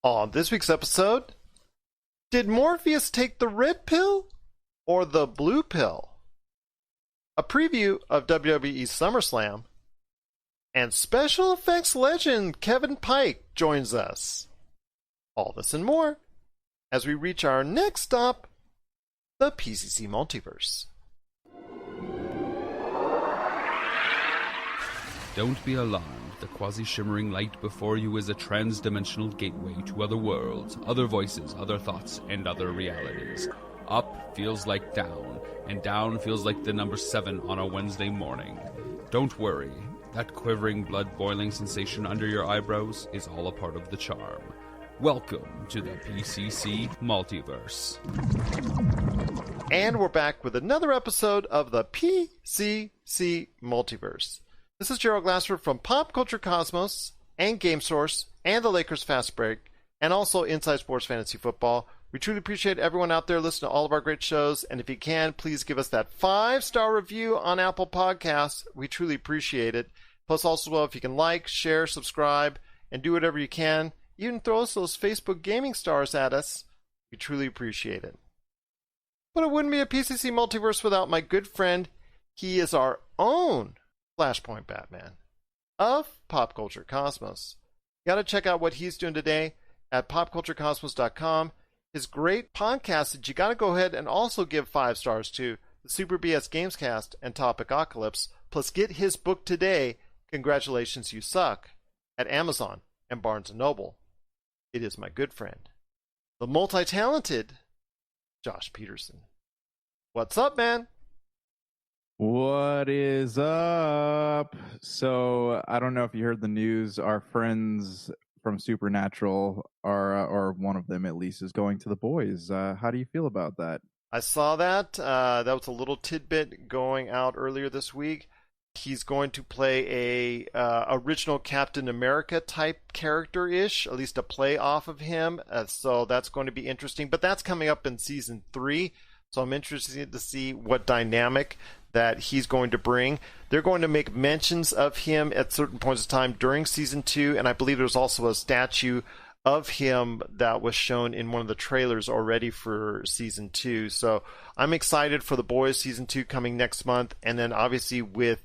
On this week's episode, did Morpheus take the red pill or the blue pill? A preview of WWE's SummerSlam, and special effects legend Kevin Pike joins us. All this and more as we reach our next stop, the PCC Multiverse. Don't be alarmed. The quasi-shimmering light before you is a trans-dimensional gateway to other worlds, other voices, other thoughts, and other realities. Up feels like down, and down feels like the number 7 on a Wednesday morning. Don't worry. That quivering, blood-boiling sensation under your eyebrows is all a part of the charm. Welcome to the PCC Multiverse. And we're back with another episode of the PCC Multiverse. This is Gerald Glassford from Pop Culture Cosmos and Game Source and the Lakers Fast Break and also Inside Sports Fantasy Football. We truly appreciate everyone out there listening to all of our great shows. And if you can, please give us that 5-star review on Apple Podcasts. We truly appreciate it. Plus also, well, if you can like, share, subscribe, and do whatever you can, even throw us those Facebook gaming stars at us. We truly appreciate it. But it wouldn't be a PCC Multiverse without my good friend. He is our own Flashpoint Batman of Pop Culture Cosmos. You got to check out what he's doing today at popculturecosmos.com. His great podcast that you got to go ahead and also give 5 stars to, the Super BS Gamescast and Topicocalypse. Plus get his book today, Congratulations You Suck, at Amazon and Barnes & Noble. It is my good friend, the multi-talented Josh Peterson. What's up, man? What is up? So I don't know if you heard the news. Our friends from Supernatural are, or one of them at least, is going to The Boys. How do you feel about that? I saw that. That was a little tidbit going out earlier this week. He's going to play a original Captain America type character-ish, at least a play off of him. So that's going to be interesting. But that's coming up in season 3. So I'm interested to see what dynamic that he's going to bring. They're going to make mentions of him at certain points of time during season 2, and I believe there's also a statue of him that was shown in one of the trailers already for season 2. So I'm excited for The Boys season 2 coming next month, and then obviously with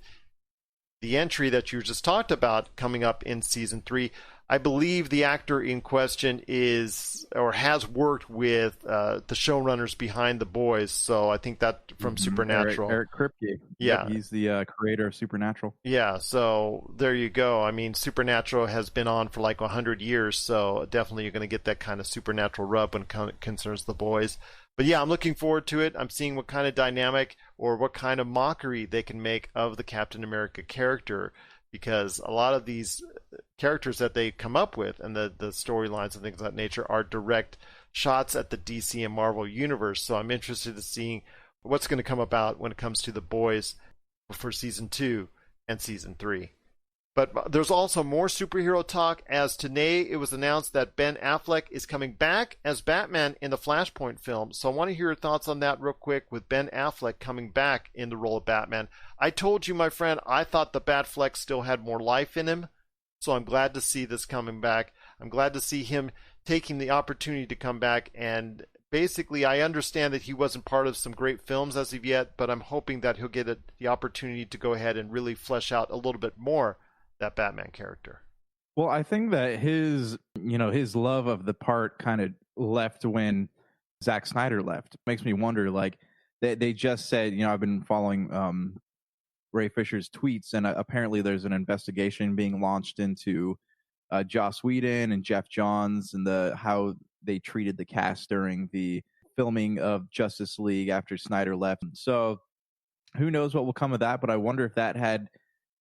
the entry that you just talked about coming up in season 3. I believe the actor in question is or has worked with the showrunners behind The Boys, so I think that from Supernatural. Eric Kripke. Yeah. He's the creator of Supernatural. Yeah, so there you go. I mean, Supernatural has been on for like 100 years, so definitely you're going to get that kind of Supernatural rub when it concerns The Boys. But yeah, I'm looking forward to it. I'm seeing what kind of dynamic or what kind of mockery they can make of the Captain America character, because a lot of these characters that they come up with and the storylines and things of that nature are direct shots at the DC and Marvel universe. So I'm interested in seeing what's going to come about when it comes to The Boys for season 2 and season 3. But there's also more superhero talk, as today it was announced that Ben Affleck is coming back as Batman in the Flashpoint film. So I want to hear your thoughts on that real quick, with Ben Affleck coming back in the role of Batman. I told you, my friend, I thought the Batfleck still had more life in him. So I'm glad to see this coming back. I'm glad to see him taking the opportunity to come back. And basically, I understand that he wasn't part of some great films as of yet, but I'm hoping that he'll get the opportunity to go ahead and really flesh out a little bit more that Batman character. Well, I think that his love of the part kind of left when Zack Snyder left. It makes me wonder, like, they just said, I've been following Ray Fisher's tweets, and apparently there's an investigation being launched into Joss Whedon and Jeff Johns and how they treated the cast during the filming of Justice League after Snyder left. So who knows what will come of that, but I wonder if that had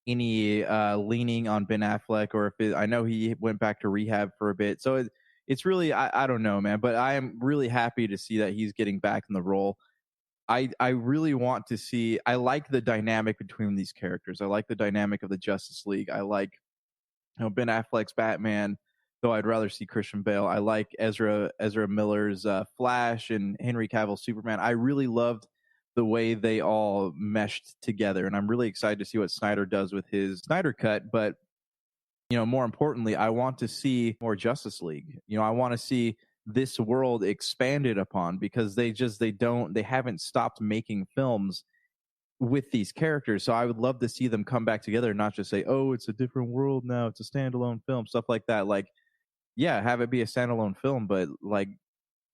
any leaning on Ben Affleck, or if I know he went back to rehab for a bit. So it's really, I don't know, man, but I am really happy to see that he's getting back in the role. I really want to see, I like the dynamic between these characters. I like the dynamic of the Justice League. I like Ben Affleck's Batman, though I'd rather see Christian Bale. I like Ezra Miller's Flash and Henry Cavill's Superman. I really loved the way they all meshed together, and I'm really excited to see what Snyder does with his Snyder Cut. But more importantly, I want to see more Justice League. I want to see this world expanded upon, because they haven't stopped making films with these characters. So I would love to see them come back together and not just say, oh, it's a different world now, it's a standalone film, stuff like that. Like, yeah, have it be a standalone film, but like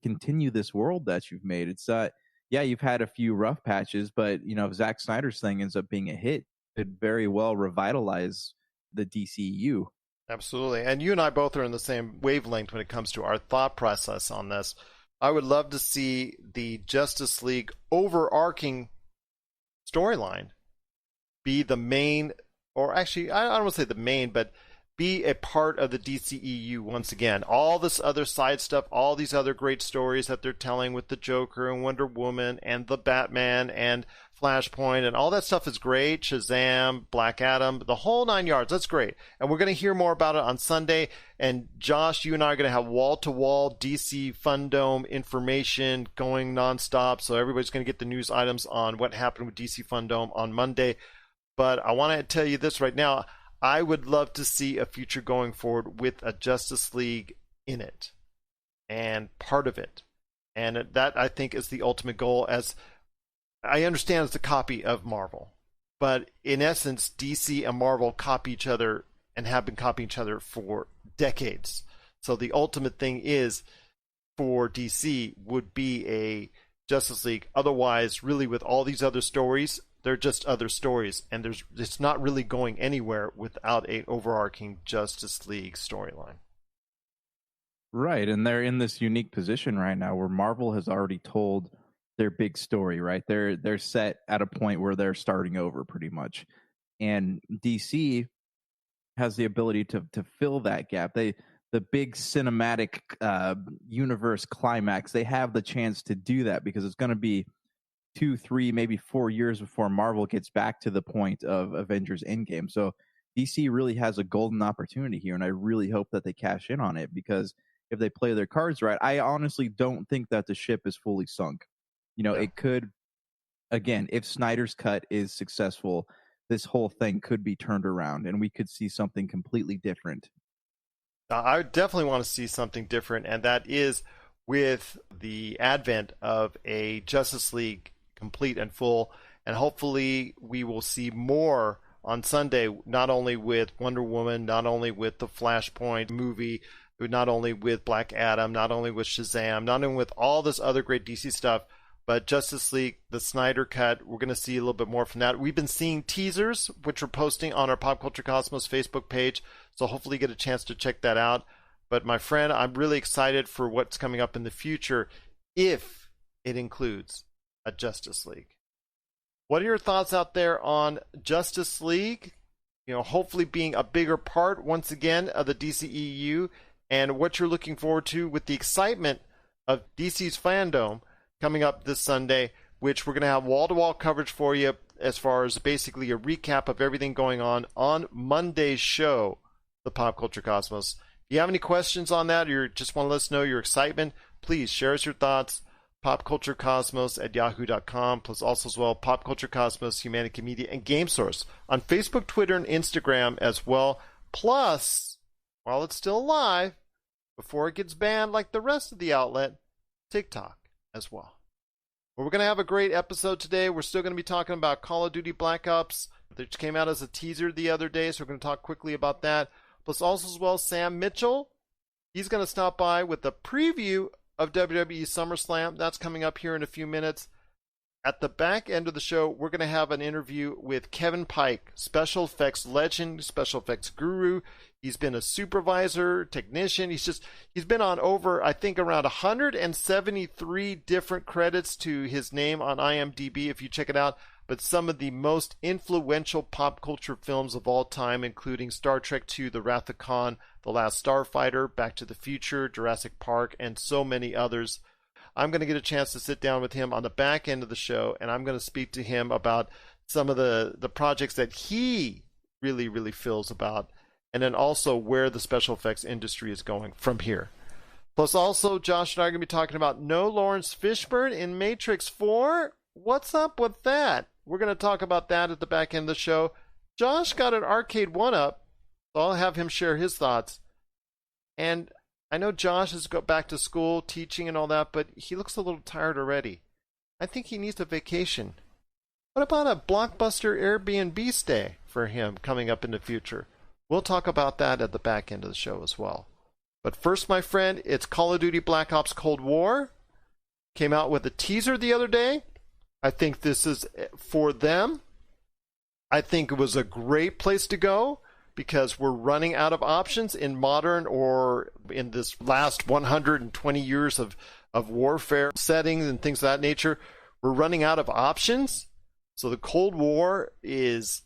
continue this world that you've made. It's yeah, you've had a few rough patches, but if Zack Snyder's thing ends up being a hit, it could very well revitalize the DCU. Absolutely. And you and I both are in the same wavelength when it comes to our thought process on this. I would love to see the Justice League overarching storyline be the main, or actually, I don't want to say the main, but be a part of the DCEU once again. All this other side stuff, all these other great stories that they're telling with the Joker and Wonder Woman and the Batman and Flashpoint and all that stuff is great. Shazam, Black Adam, the whole 9 yards. That's great. And we're going to hear more about it on Sunday. And Josh, you and I are going to have wall-to-wall DC Fundome information going nonstop. So everybody's going to get the news items on what happened with DC Fundome on Monday. But I want to tell you this right now. I would love to see a future going forward with a Justice League in it and part of it. And that, I think, is the ultimate goal. As I understand, it's a copy of Marvel. But in essence, DC and Marvel copy each other and have been copying each other for decades. So the ultimate thing is for DC would be a Justice League. Otherwise, really, with all these other stories, they're just other stories, and it's not really going anywhere without an overarching Justice League storyline. Right, and they're in this unique position right now where Marvel has already told their big story, right? They're set at a point where they're starting over pretty much. And DC has the ability to fill that gap. The big cinematic universe climax, they have the chance to do that because it's going to be 2, 3, maybe 4 years before Marvel gets back to the point of Avengers Endgame. So DC really has a golden opportunity here, and I really hope that they cash in on it, because if they play their cards right, I honestly don't think that the ship is fully sunk. It could, again, if Snyder's cut is successful, this whole thing could be turned around, and we could see something completely different. I definitely want to see something different, and that is with the advent of a Justice League complete and full, and hopefully we will see more on Sunday, not only with Wonder Woman, not only with the Flashpoint movie, not only with Black Adam, not only with Shazam, not only with all this other great DC stuff, but Justice League, the Snyder Cut. We're going to see a little bit more from that. We've been seeing teasers, which we're posting on our Pop Culture Cosmos Facebook page, so hopefully you get a chance to check that out. But my friend, I'm really excited for what's coming up in the future if it includes a Justice League. What are your thoughts out there on Justice League? Hopefully being a bigger part once again of the DCEU, and what you're looking forward to with the excitement of DC's Fandom coming up this Sunday, which we're going to have wall-to-wall coverage for you as far as basically a recap of everything going on Monday's show, the Pop Culture Cosmos. If you have any questions on that, or you just want to let us know your excitement, please share us your thoughts. popculturecosmos@yahoo.com, plus also as well Pop Culture Cosmos, Humanity Media, and Game Source on Facebook, Twitter, and Instagram as well. Plus, while it's still live, before it gets banned like the rest of the outlet, TikTok as well. Well, we're going to have a great episode today. We're still going to be talking about Call of Duty Black Ops, which came out as a teaser the other day, so we're going to talk quickly about that. Plus also as well Sam Mitchell. He's going to stop by with a preview of WWE SummerSlam. That's coming up here in a few minutes. At the back end of the show, we're going to have an interview with Kevin Pike, special effects legend, special effects guru. He's been a supervisor, technician. He's been on over, I think, around 173 different credits to his name on IMDb, if you check it out. But some of the most influential pop culture films of all time, including Star Trek II, The Wrath of Khan, The Last Starfighter, Back to the Future, Jurassic Park, and so many others. I'm going to get a chance to sit down with him on the back end of the show, and I'm going to speak to him about some of the projects that he really, really feels about, and then also where the special effects industry is going from here. Plus also, Josh and I are going to be talking about no Lawrence Fishburne in Matrix 4. What's up with that? We're going to talk about that at the back end of the show. Josh got an arcade one-up So I'll have him share his thoughts. And I know Josh has got back to school, teaching and all that, but he looks a little tired already. I think he needs a vacation. What about a Blockbuster Air BnB stay for him coming up in the future? We'll talk about that at the back end of the show as well. But first, my friend, it's Call of Duty Black Ops Cold War. Came out with a teaser the other day. I think this is for them. I think it was a great place to go because we're running out of options in modern or in this last 120 years of warfare settings and things of that nature. We're running out of options. So the Cold War is,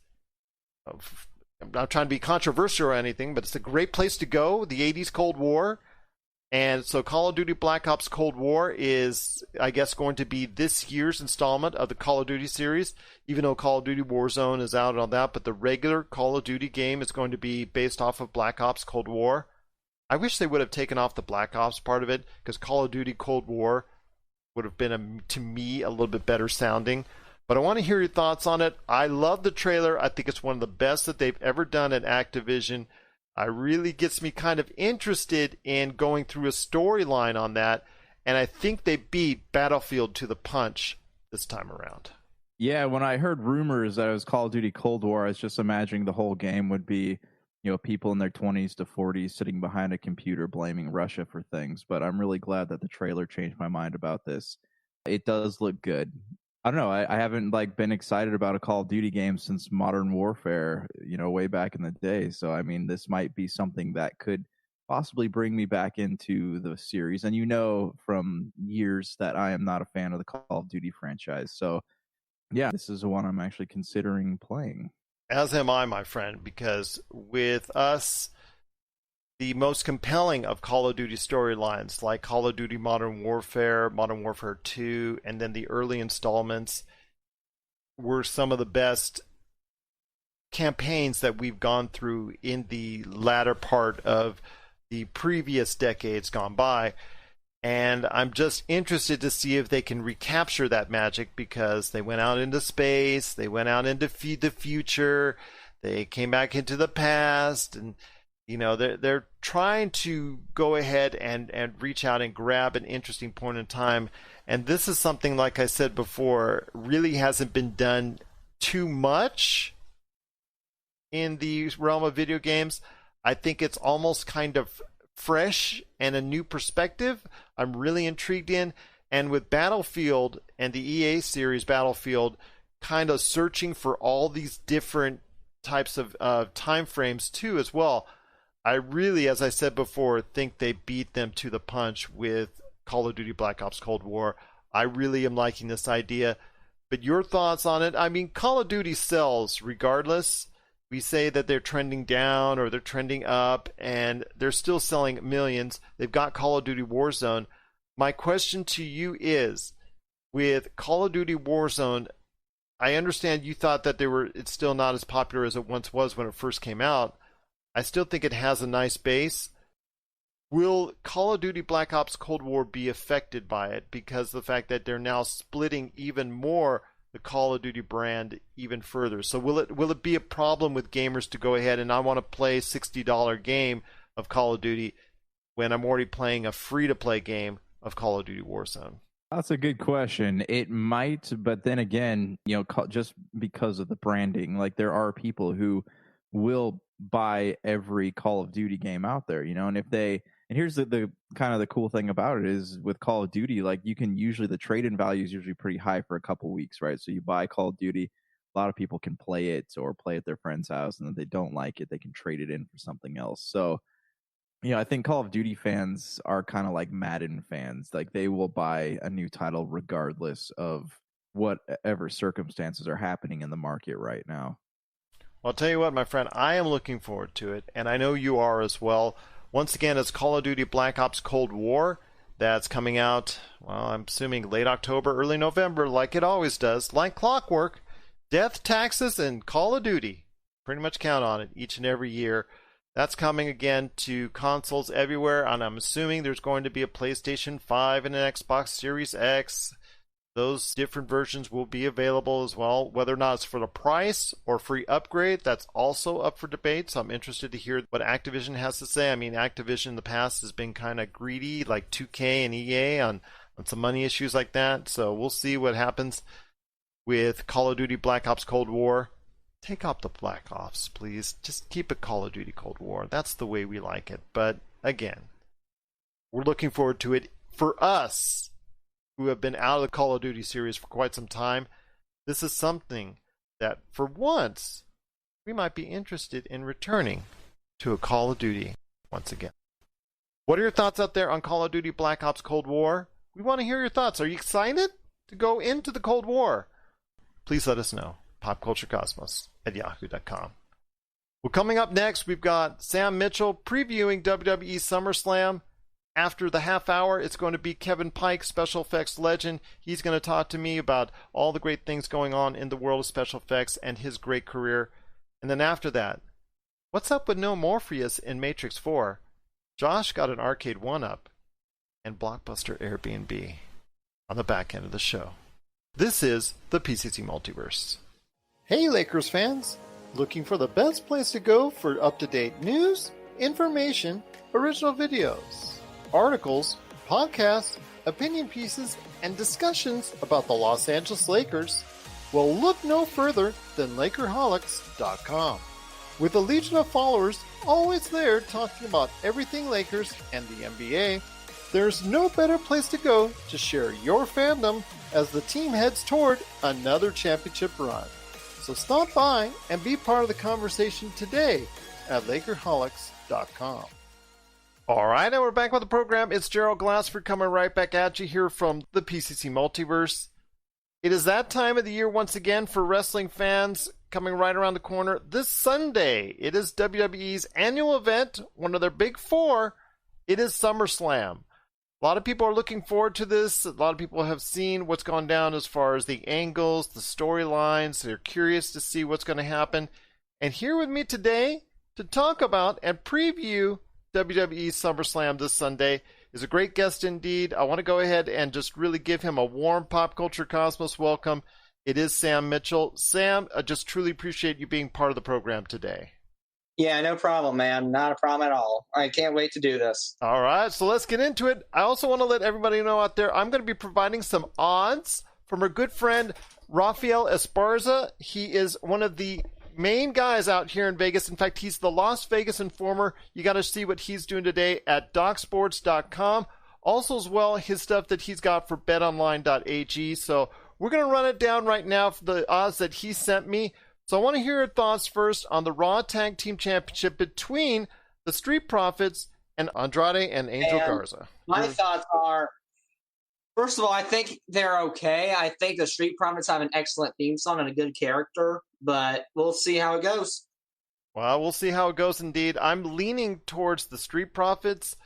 I'm not trying to be controversial or anything, but it's a great place to go, the 80s Cold War. And so Call of Duty Black Ops Cold War is, I guess, going to be this year's installment of the Call of Duty series, even though Call of Duty Warzone is out and all that. But the regular Call of Duty game is going to be based off of Black Ops Cold War. I wish they would have taken off the Black Ops part of it, because Call of Duty Cold War would have been, to me, a little bit better sounding. But I want to hear your thoughts on it. I love the trailer. I think it's one of the best that they've ever done at Activision. It really gets me kind of interested in going through a storyline on that. And I think they beat Battlefield to the punch this time around. Yeah, when I heard rumors that it was Call of Duty Cold War, I was just imagining the whole game would be, people in their 20s to 40s sitting behind a computer blaming Russia for things. But I'm really glad that the trailer changed my mind about this. It does look good. I don't know. I haven't been excited about a Call of Duty game since Modern Warfare, way back in the day. So, I mean, this might be something that could possibly bring me back into the series. And from years that I am not a fan of the Call of Duty franchise. So, yeah, this is the one I'm actually considering playing. As am I, my friend, because with us, the most compelling of Call of Duty storylines, like Call of Duty Modern Warfare 2, and then the early installments, were some of the best campaigns that we've gone through in the latter part of the previous decades gone by. And I'm just interested to see if they can recapture that magic, because they went out into space, they went out into the future, they came back into the past, and they're trying to go ahead and reach out and grab an interesting point in time. And this is something, like I said before, really hasn't been done too much in the realm of video games. I think it's almost kind of fresh and a new perspective I'm really intrigued in. And with Battlefield and the EA series Battlefield kind of searching for all these different types of time frames too as well, I really, as I said before, think they beat them to the punch with Call of Duty Black Ops Cold War. I really am liking this idea. But your thoughts on it? I mean, Call of Duty sells regardless. We say that they're trending down or they're trending up, and they're still selling millions. They've got Call of Duty Warzone. My question to you is, with Call of Duty Warzone, I understand you thought that it's still not as popular as it once was when it first came out. I still think it has a nice base. Will Call of Duty Black Ops Cold War be affected by it because of the fact that they're now splitting even more the Call of Duty brand even further? So will it be a problem with gamers to go ahead and I want to play a $60 game of Call of Duty when I'm already playing a free-to-play game of Call of Duty Warzone? That's a good question. It might, but then again, just because of the branding, there are people who will buy every Call of Duty game out there, and here's the kind of the cool thing about it is with Call of Duty, you can usually, the trade-in value is usually pretty high for a couple weeks, right? So you buy Call of Duty, a lot of people can play it or play at their friend's house, and if they don't like it, they can trade it in for something else. So, I think Call of Duty fans are kind of like Madden fans. They will buy a new title regardless of whatever circumstances are happening in the market right now. Well, I'll tell you what, my friend, I am looking forward to it, and I know you are as well. Once again, it's Call of Duty Black Ops Cold War. That's coming out, well, I'm assuming late October, early November, like it always does, like clockwork. Death, taxes, and Call of Duty. Pretty much count on it each and every year. That's coming again to consoles everywhere, and I'm assuming there's going to be a PlayStation 5 and an Xbox Series X. Those different versions will be available as well. Whether or not it's for the price or free upgrade, that's also up for debate. So I'm interested to hear what Activision has to say. I mean, Activision in the past has been kind of greedy, like 2K and EA on some money issues like that. So we'll see what happens with Call of Duty Black Ops Cold War. Take out the Black Ops, please. Just keep it Call of Duty Cold War. That's the way we like it. But again, we're looking forward to it. For us, who have been out of the Call of Duty series for quite some time, this is something that, for once, we might be interested in returning to a Call of Duty once again. What are your thoughts out there on Call of Duty Black Ops Cold War? We want to hear your thoughts. Are you excited to go into the Cold War? Please let us know. popculturecosmos@yahoo.com. Well, coming up next, we've got Sam Mitchell previewing WWE SummerSlam. After the half hour, it's going to be Kevin Pike, special effects legend. He's going to talk to me about all the great things going on in the world of special effects and his great career. And then after that, what's up with no Morpheus in Matrix 4? Josh got an arcade 1-up and Blockbuster Air BnB on the back end of the show. This is the PCC Multiverse. Hey Lakers fans! Looking for the best place to go for up-to-date news, information, original videos, articles, podcasts, opinion pieces, and discussions about the Los Angeles Lakers? Well, look no further than Lakerholics.com. With a legion of followers always there talking about everything Lakers and the NBA, there's no better place to go to share your fandom as the team heads toward another championship run. So stop by and be part of the conversation today at Lakerholics.com. All right, and we're back with the program. It's Gerald Glassford coming right back at you here from the PCC Multiverse. It is that time of the year once again for wrestling fans, coming right around the corner. This Sunday, it is WWE's annual event, one of their big four. It is SummerSlam. A lot of people are looking forward to this. A lot of people have seen what's gone down as far as the angles, the storylines. They're curious to see what's going to happen. And here with me today to talk about and preview WWE SummerSlam this Sunday is a great guest indeed. I want to go ahead and just really give him a warm Pop Culture Cosmos welcome. It is Sam Mitchell. Sam, I just truly appreciate you being part of the program today. Yeah, no problem, man. Not a problem at all. I can't wait to do this. All right, so let's get into it. I also want to let everybody know out there, I'm going to be providing some odds from our good friend Rafael Esparza. He is one of the main guys out here in Vegas. In fact, he's the Las Vegas Informer. You got to see what he's doing today at DocSports.com. Also, as well, his stuff that he's got for BetOnline.ag. So we're going to run it down right now for the odds that he sent me. So I want to hear your thoughts first on the Raw Tag Team Championship between the Street Profits and Andrade and Angel Garza. My thoughts are, first of all, I think they're okay. I think the Street Profits have an excellent theme song and a good character, but we'll see how it goes. Well, we'll see how it goes indeed. I'm leaning towards the Street Profits.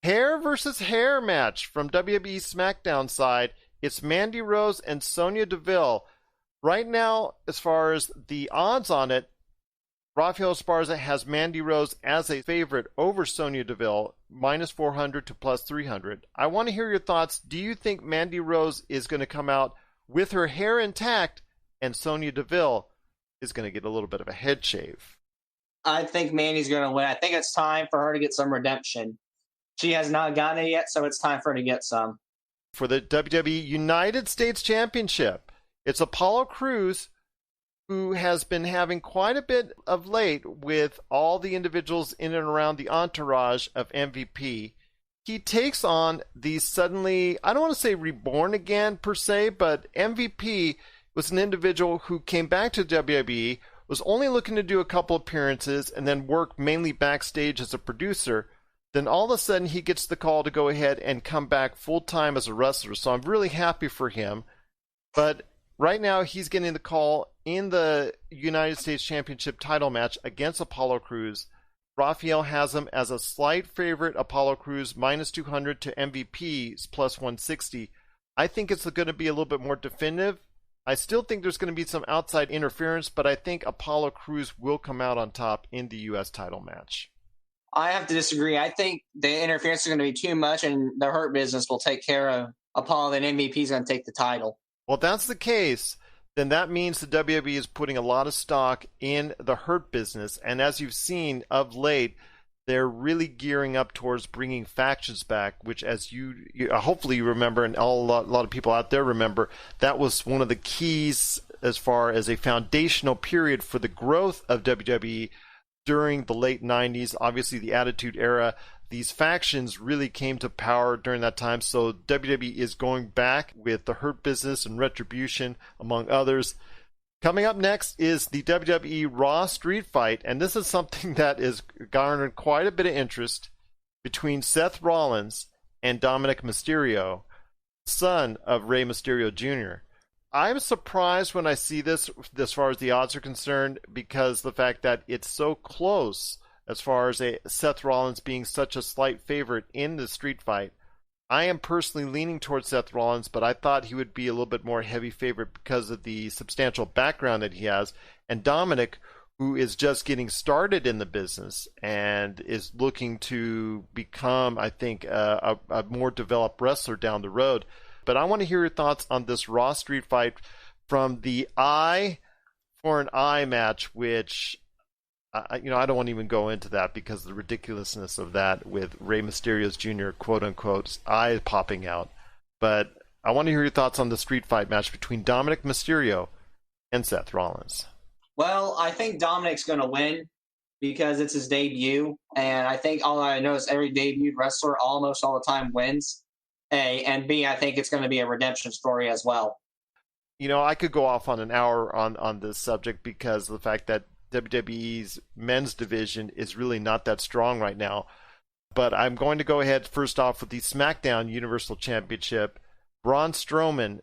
Hair versus hair match from WWE SmackDown side. It's Mandy Rose and Sonya Deville. Right now, as far as the odds on it, Rafael Esparza has Mandy Rose as a favorite over Sonya Deville, minus 400 to plus 300. I want to hear your thoughts. Do you think Mandy Rose is going to come out with her hair intact and Sonya Deville is going to get a little bit of a head shave? I think Mandy's going to win. I think it's time for her to get some redemption. She has not gotten it yet, so it's time for her to get some. For the WWE United States Championship, it's Apollo Crews, who has been having quite a bit of late with all the individuals in and around the entourage of MVP. He takes on the suddenly, I don't want to say reborn again per se, but MVP was an individual who came back to WWE, was only looking to do a couple appearances, and then work mainly backstage as a producer. Then all of a sudden he gets the call to go ahead and come back full-time as a wrestler. So I'm really happy for him. But right now, he's getting the call in the United States Championship title match against Apollo Crews. Rafael has him as a slight favorite. Apollo Crews minus 200 to MVP's plus 160. I think it's going to be a little bit more definitive. I still think there's going to be some outside interference, but I think Apollo Crews will come out on top in the U.S. title match. I have to disagree. I think the interference is going to be too much, and the Hurt Business will take care of Apollo, then MVP is going to take the title. Well, if that's the case, then that means the WWE is putting a lot of stock in the Hurt business. And as you've seen of late, they're really gearing up towards bringing factions back, which, as you hopefully you remember, and a lot of people out there remember, that was one of the keys as far as a foundational period for the growth of WWE during the late 90s. Obviously, the Attitude Era. These factions really came to power during that time, so WWE is going back with the Hurt Business and Retribution, among others. Coming up next is the WWE Raw Street Fight, and this is something that is garnered quite a bit of interest between Seth Rollins and Dominic Mysterio, son of Rey Mysterio Jr. I'm surprised when I see this as far as the odds are concerned, because the fact that it's so close as far as Seth Rollins being such a slight favorite in the street fight. I am personally leaning towards Seth Rollins, but I thought he would be a little bit more heavy favorite because of the substantial background that he has. And Dominic, who is just getting started in the business and is looking to become, I think, a more developed wrestler down the road. But I want to hear your thoughts on this Raw street fight from the eye for an eye match, which I don't want to even go into that because of the ridiculousness of that with Rey Mysterio's Jr., quote-unquote, eye popping out. But I want to hear your thoughts on the street fight match between Dominic Mysterio and Seth Rollins. Well, I think Dominic's going to win because it's his debut, and I think all I know is every debuted wrestler almost all the time wins. A, and B, I think it's going to be a redemption story as well. I could go off on an hour on this subject because of the fact that WWE's men's division is really not that strong right now. But I'm going to go ahead first off with the SmackDown Universal Championship. Braun Strowman,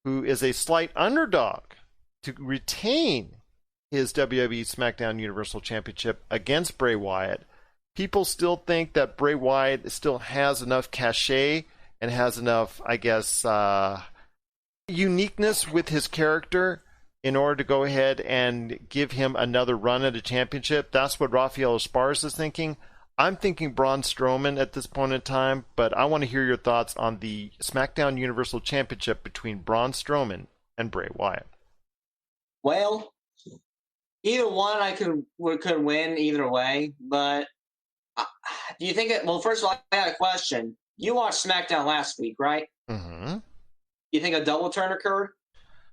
who is a slight underdog to retain his WWE SmackDown Universal Championship against Bray Wyatt. People still think that Bray Wyatt still has enough cachet and has enough, I guess, uniqueness with his character in order to go ahead and give him another run at a championship. That's what Rafael Esparza is thinking. I'm thinking Braun Strowman at this point in time, but I want to hear your thoughts on the SmackDown Universal Championship between Braun Strowman and Bray Wyatt. Well, either one I could win either way, but do you think it? Well, first of all, I got a question. You watched SmackDown last week, right? Mm-hmm. You think a double turn occurred?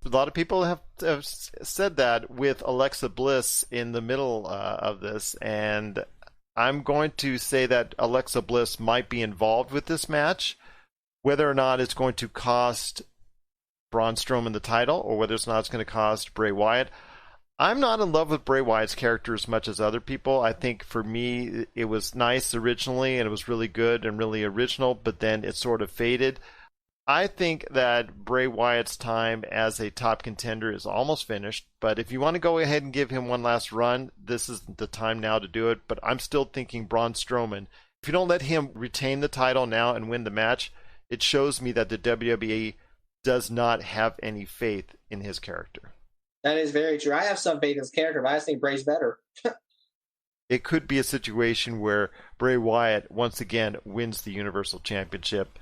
A lot of people have said that with Alexa Bliss in the middle of this, and I'm going to say that Alexa Bliss might be involved with this match. Whether or not it's going to cost Braun Strowman the title, or whether it's not it's going to cost Bray Wyatt. I'm not in love with Bray Wyatt's character as much as other people. I think for me, it was nice originally, and it was really good and really original, but then it sort of faded. I think that Bray Wyatt's time as a top contender is almost finished, but if you want to go ahead and give him one last run, this is the time now to do it. But I'm still thinking Braun Strowman. If you don't let him retain the title now and win the match, it shows me that the WWE does not have any faith in his character. That is very true. I have some faith in his character, but I just think Bray's better. It could be a situation where Bray Wyatt once again wins the Universal Championship.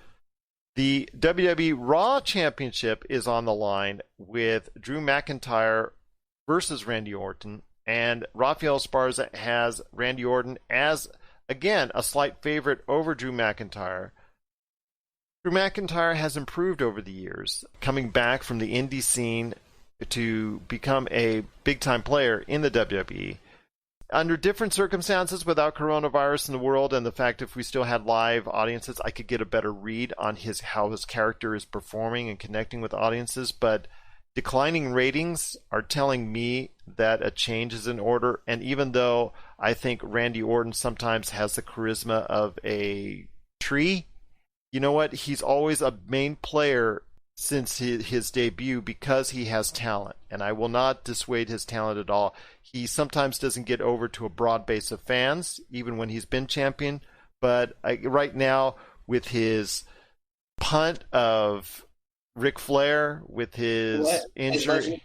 The WWE Raw Championship is on the line with Drew McIntyre versus Randy Orton, and Rafael Esparza has Randy Orton as, again, a slight favorite over Drew McIntyre. Drew McIntyre has improved over the years, coming back from the indie scene to become a big-time player in the WWE. Under different circumstances, without coronavirus in the world and the fact if we still had live audiences, I could get a better read on how his character is performing and connecting with audiences. But declining ratings are telling me that a change is in order. And even though I think Randy Orton sometimes has the charisma of a tree, you know what? He's always a main player since his debut because he has talent, and I will not dissuade his talent at all. He sometimes doesn't get over to a broad base of fans, even when he's been champion, but right now, with his punt of Ric Flair, with his injury...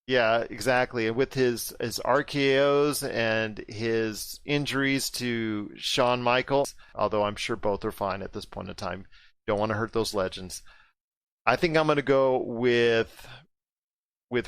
Yeah, exactly. And with his RKOs and his injuries to Shawn Michaels, although I'm sure both are fine at this point in time, don't want to hurt those legends. I think I'm going to go with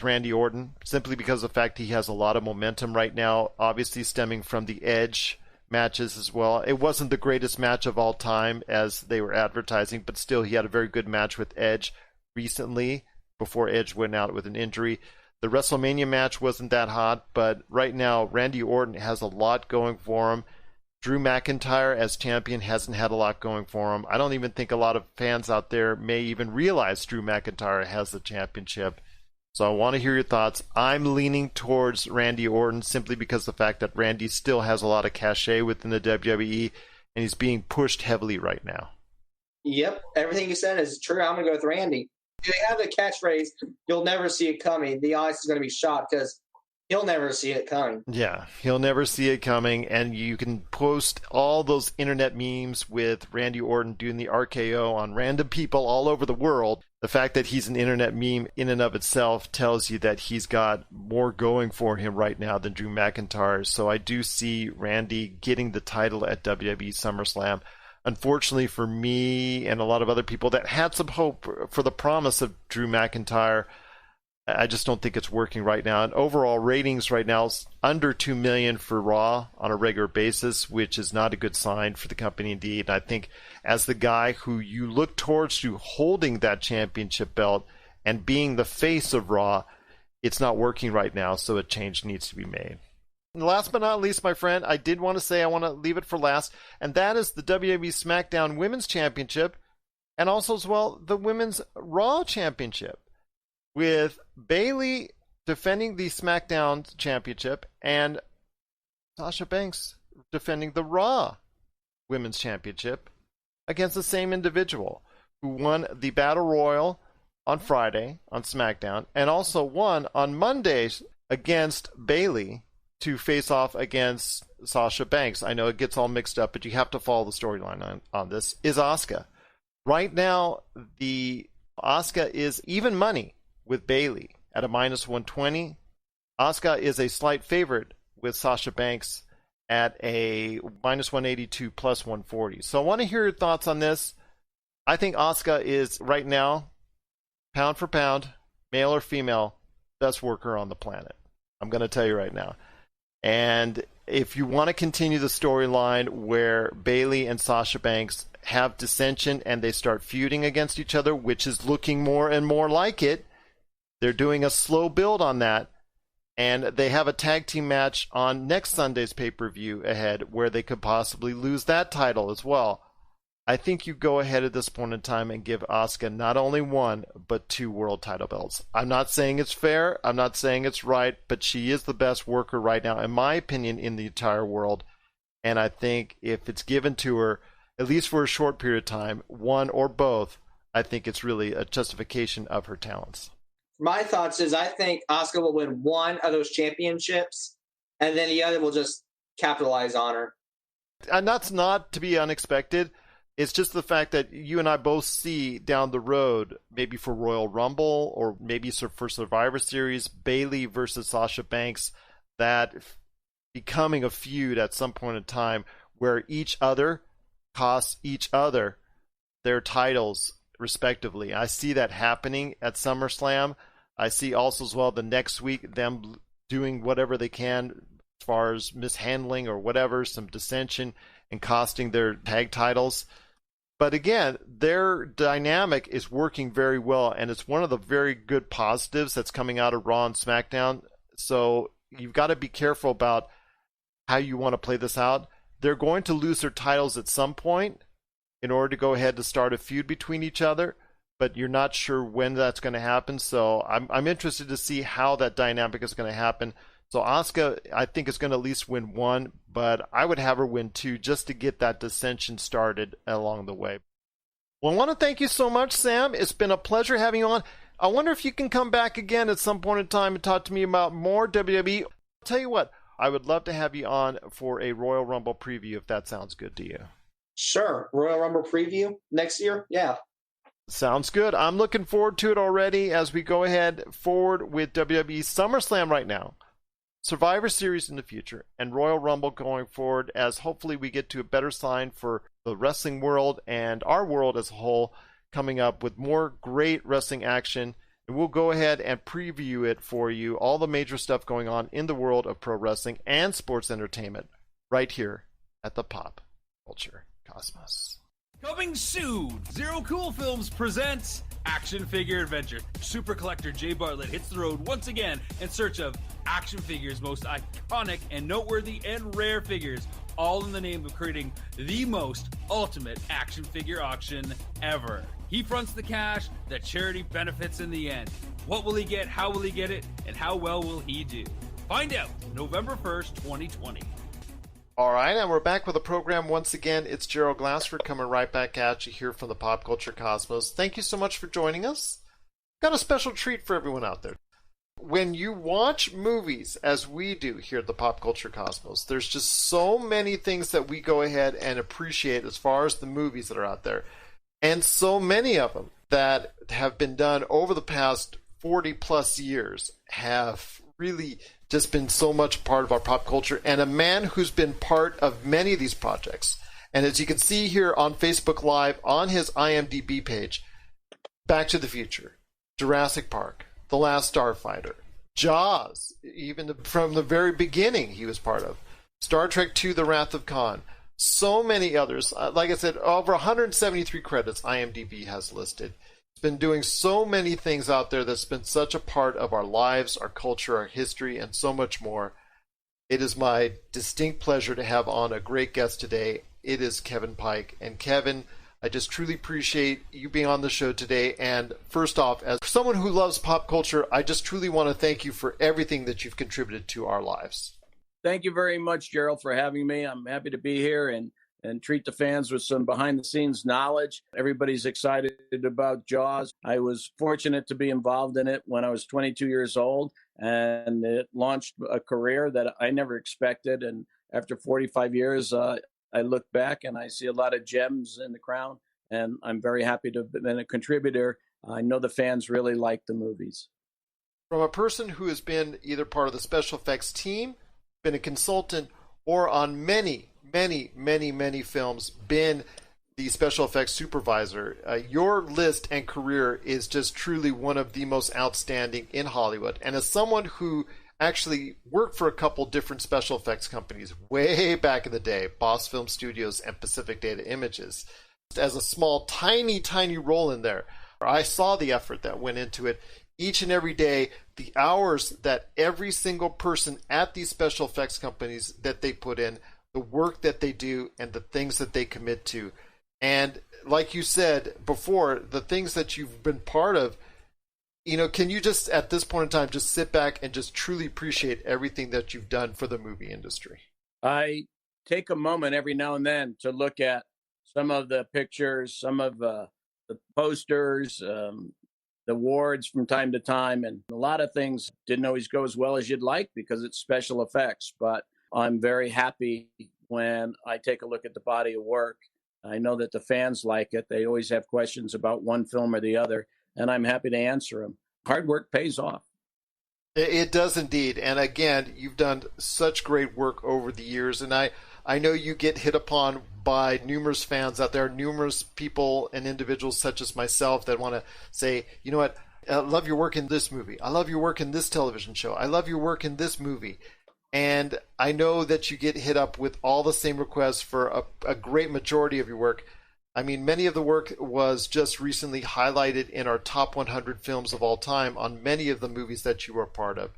Randy Orton, simply because of the fact he has a lot of momentum right now, obviously stemming from the Edge matches as well. It wasn't the greatest match of all time as they were advertising, but still he had a very good match with Edge recently before Edge went out with an injury. The WrestleMania match wasn't that hot, but right now Randy Orton has a lot going for him. Drew McIntyre as champion hasn't had a lot going for him. I don't even think a lot of fans out there may even realize Drew McIntyre has the championship. So I want to hear your thoughts. I'm leaning towards Randy Orton simply because of the fact that Randy still has a lot of cachet within the WWE, and he's being pushed heavily right now. Yep, everything you said is true. I'm going to go with Randy. If they have the catchphrase, "You'll never see it coming," the audience is going to be shocked because he'll never see it coming. Yeah, he'll never see it coming, and you can post all those internet memes with Randy Orton doing the RKO on random people all over the world. The fact that he's an internet meme in and of itself tells you that he's got more going for him right now than Drew McIntyre. So I do see Randy getting the title at WWE SummerSlam. Unfortunately for me and a lot of other people that had some hope for the promise of Drew McIntyre, I just don't think it's working right now. And overall ratings right now is under 2 million for Raw on a regular basis, which is not a good sign for the company indeed. And I think as the guy who you look towards to holding that championship belt and being the face of Raw, it's not working right now, so a change needs to be made. And last but not least, my friend, I did want to say I want to leave it for last, and that is the WWE SmackDown Women's Championship, and also as well the Women's Raw Championship, with Bayley defending the SmackDown Championship and Sasha Banks defending the Raw Women's Championship against the same individual who won the Battle Royal on Friday on SmackDown and also won on Mondays against Bayley to face off against Sasha Banks. I know it gets all mixed up, but you have to follow the storyline on this, is Asuka. Right now, the Asuka is even money with Bayley at a minus 120. Asuka is a slight favorite with Sasha Banks at a minus 182 plus 140. So I want to hear your thoughts on this. I think Asuka is right now, pound for pound, male or female, best worker on the planet. I'm going to tell you right now. And if you want to continue the storyline where Bayley and Sasha Banks have dissension and they start feuding against each other, which is looking more and more like it, they're doing a slow build on that. And they have a tag team match on next Sunday's pay-per-view ahead where they could possibly lose that title as well. I think you go ahead at this point in time and give Asuka not only one, but 2 world title belts. I'm not saying it's fair. I'm not saying it's right, but she is the best worker right now, in my opinion, in the entire world. And I think if it's given to her, at least for a short period of time, one or both, I think it's really a justification of her talents. My thoughts is I think Asuka will win one of those championships, and then the other will just capitalize on her. And that's not to be unexpected. It's just the fact that you and I both see down the road, maybe for Royal Rumble or maybe for Survivor Series, Bayley versus Sasha Banks, that becoming a feud at some point in time where each other costs each other their titles respectively. I see that happening at SummerSlam. I see also as well the next week them doing whatever they can as far as mishandling or whatever, some dissension and costing their tag titles. But again, their dynamic is working very well, and it's one of the very good positives that's coming out of Raw and SmackDown. So you've got to be careful about how you want to play this out. They're going to lose their titles at some point in order to go ahead to start a feud between each other, but you're not sure when that's going to happen. So I'm interested to see how that dynamic is going to happen. So Asuka, I think, is going to at least win one, but I would have her win 2 just to get that dissension started along the way. Well, I want to thank you so much, Sam. It's been a pleasure having you on. I wonder if you can come back again at some point in time and talk to me about more WWE. I'll tell you what, I would love to have you on for a Royal Rumble preview if that sounds good to you. Sure. Royal Rumble preview next year? Yeah. Sounds good. I'm looking forward to it already as we go ahead forward with WWE SummerSlam right now, Survivor Series in the future, and Royal Rumble going forward, as hopefully we get to a better sign for the wrestling world and our world as a whole, coming up with more great wrestling action. And we'll go ahead and preview it for you, all the major stuff going on in the world of pro wrestling and sports entertainment right here at the Pop Culture Cosmos. Coming soon, Zero Cool Films presents Action Figure Adventure. Super collector Jay Bartlett hits the road once again in search of action figures' most iconic and noteworthy and rare figures, all in the name of creating the most ultimate action figure auction ever. He fronts the cash that charity benefits in the end. What will he get, how will he get it, and how well will he do? Find out November 1st, 2020. All right, and we're back with the program once again. It's Gerald Glassford coming right back at you here from the Pop Culture Cosmos. Thank you so much for joining us. Got a special treat for everyone out there. When you watch movies, as we do here at the Pop Culture Cosmos, there's just so many things that we go ahead and appreciate as far as the movies that are out there. And so many of them that have been done over the past 40 plus years have really just been so much part of our pop culture, and a man who's been part of many of these projects. And as you can see here on Facebook Live, on his IMDb page, Back to the Future, Jurassic Park, The Last Starfighter, Jaws, even from the very beginning he was part of, Star Trek II, The Wrath of Khan, so many others. Like I said, over 173 credits IMDb has listed. Been doing so many things out there that's been such a part of our lives, our culture, our history, and so much more. It is my distinct pleasure to have on a great guest today. It is Kevin Pike. And Kevin, I just truly appreciate you being on the show today. And first off, as someone who loves pop culture, I just truly want to thank you for everything that you've contributed to our lives. Thank you very much, Gerald, for having me. I'm happy to be here and treat the fans with some behind-the-scenes knowledge. Everybody's excited about Jaws. I was fortunate to be involved in it when I was 22 years old, and it launched a career that I never expected. And after 45 years, I look back and I see a lot of gems in the crown, and I'm very happy to have been a contributor. I know the fans really like the movies. From a person who has been either part of the special effects team, been a consultant, or on many films, been the special effects supervisor. Your list and career is just truly one of the most outstanding in Hollywood. And as someone who actually worked for a couple different special effects companies way back in the day, Boss Film Studios and Pacific Data Images, as a small, tiny role in there, I saw the effort that went into it. Each and every day, the hours that every single person at these special effects companies that they put in, the work that they do, and the things that they commit to. And like you said before, the things that you've been part of, can you just, at this point in time, just sit back and just truly appreciate everything that you've done for the movie industry? I take a moment every now and then to look at some of the pictures, some of the posters, the awards from time to time, and a lot of things didn't always go as well as you'd like because it's special effects, but I'm very happy when I take a look at the body of work. I know that the fans like it. They always have questions about one film or the other, and I'm happy to answer them. Hard work pays off. It does indeed. And again, you've done such great work over the years, and I know you get hit upon by numerous fans out there, numerous people and individuals such as myself that want to say, you know what, I love your work in this movie. I love your work in this television show. I love your work in this movie. And I know that you get hit up with all the same requests for a great majority of your work. I mean, many of the work was just recently highlighted in our top 100 films of all time on many of the movies that you were part of.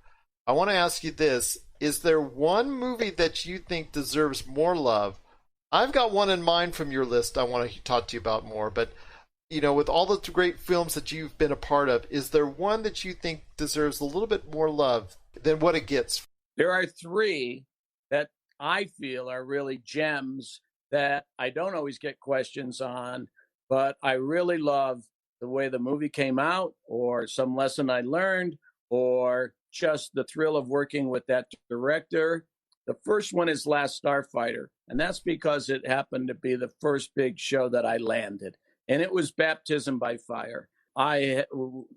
I want to ask you this. Is there one movie that you think deserves more love? I've got one in mind from your list I want to talk to you about more, but with all the great films that you've been a part of, is there one that you think deserves a little bit more love than what it gets? There are three that I feel are really gems that I don't always get questions on, but I really love the way the movie came out, or some lesson I learned, or just the thrill of working with that director. The first one is Last Starfighter, and that's because it happened to be the first big show that I landed. and it was baptism by fire. I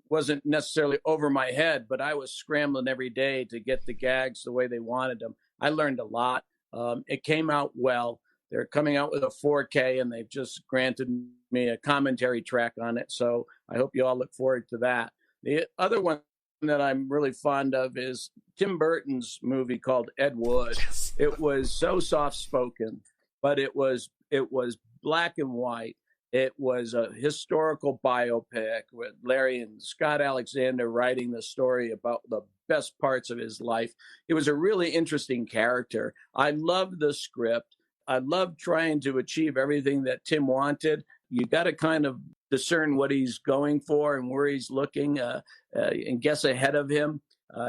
wasn't necessarily over my head, but I was scrambling every day to get the gags the way they wanted them. I learned a lot. It came out well. They're coming out with a 4K, and they've just granted me a commentary track on it. So I hope you all look forward to that. The other one that I'm really fond of is Tim Burton's movie called Ed Wood. It was so soft-spoken, but it was black and white. It was a historical biopic with Larry and Scott Alexander writing the story about the best parts of his life. It was a really interesting character. I loved the script. I loved trying to achieve everything that Tim wanted. You got to kind of discern what he's going for and where he's looking and guess ahead of him.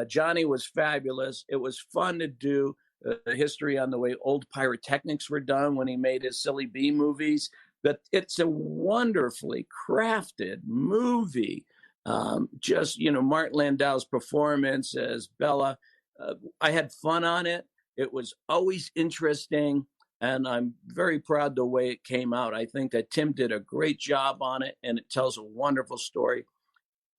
Johnny was fabulous. It was fun to do the history on the way old pyrotechnics were done when he made his Silly Bee movies. But it's a wonderfully crafted movie. Martin Landau's performance as Bella, I had fun on it. It was always interesting, and I'm very proud the way it came out. I think that Tim did a great job on it, and it tells a wonderful story.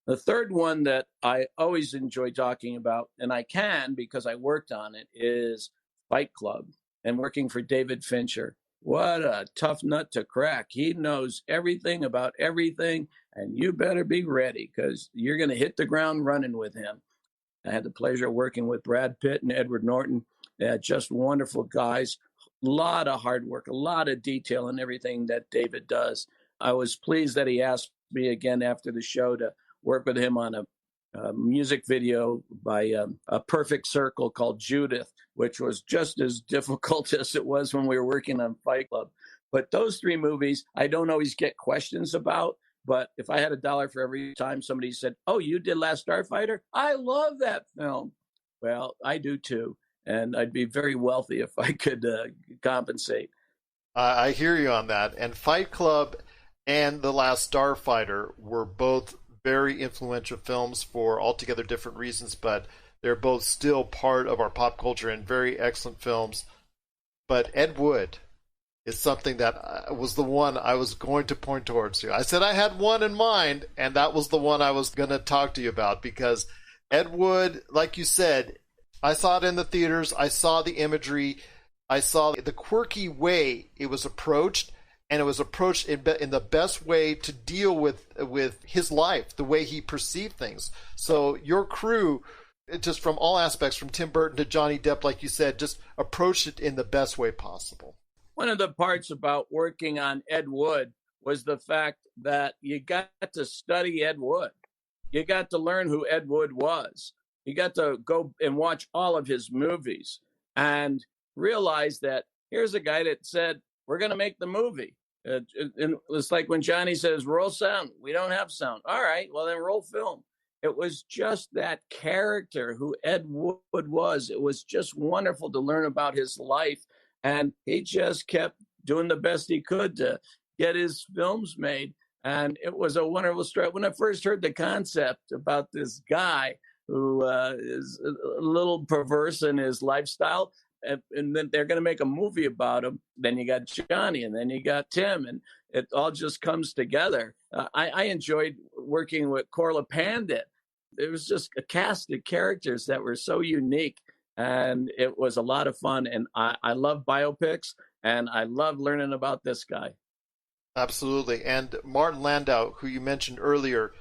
The third one that I always enjoy talking about, and I can because I worked on it, is Fight Club and working for David Fincher. What a tough nut to crack. He knows everything about everything, and you better be ready because you're going to hit the ground running with him. I had the pleasure of working with Brad Pitt and Edward Norton. Just wonderful guys. A lot of hard work, a lot of detail in everything that David does. I was pleased that he asked me again after the show to work with him on a music video by A Perfect Circle called Judith, which was just as difficult as it was when we were working on Fight Club. But those three movies, I don't always get questions about. But if I had $1 for every time somebody said, "Oh, you did Last Starfighter? I love that film." Well, I do too. And I'd be very wealthy if I could compensate. I hear you on that. And Fight Club and The Last Starfighter were both very influential films for altogether different reasons, but they're both still part of our pop culture and very excellent films. But Ed Wood is something that was the one I was going to point towards you. I said I had one in mind, and that was the one I was going to talk to you about, because Ed Wood, like you said, I saw it in the theaters, I saw the imagery, I saw the quirky way it was approached, and it was approached in the best way to deal with his life, the way he perceived things. So your crew, just from all aspects, from Tim Burton to Johnny Depp, like you said, just approached it in the best way possible. One of the parts about working on Ed Wood was the fact that you got to study Ed Wood. You got to learn who Ed Wood was. You got to go and watch all of his movies and realize that here's a guy that said, we're going to make the movie. And it's like when Johnny says, roll sound. We don't have sound. All right, well, then roll film. It was just that character who Ed Wood was. It was just wonderful to learn about his life. And he just kept doing the best he could to get his films made. And it was a wonderful story. When I first heard the concept about this guy who is a little perverse in his lifestyle, and then they're going to make a movie about him. Then you got Johnny, and then you got Tim, and it all just comes together. I enjoyed working with Corla Pandit. It was just a cast of characters that were so unique, and it was a lot of fun. And I love biopics, and I love learning about this guy. Absolutely. And Martin Landau, who you mentioned earlier,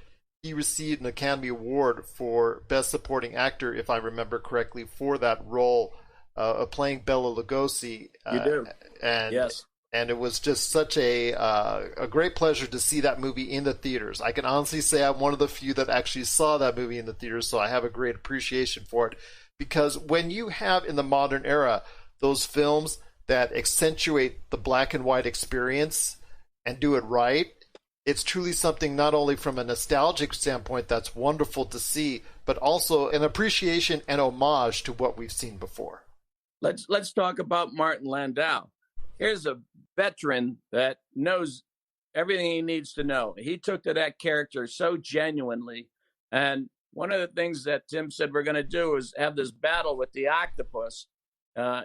he received an Academy Award for Best Supporting Actor, if I remember correctly, for that role of playing Bela Lugosi. You do. And, yes. And it was just such a great pleasure to see that movie in the theaters. I can honestly say I'm one of the few that actually saw that movie in the theaters, so I have a great appreciation for it. Because when you have, in the modern era, those films that accentuate the black and white experience and do it right, it's truly something not only from a nostalgic standpoint that's wonderful to see, but also an appreciation and homage to what we've seen before. Let's talk about Martin Landau. Here's a veteran that knows everything he needs to know. He took to that character so genuinely. And one of the things that Tim said we're going to do is have this battle with the octopus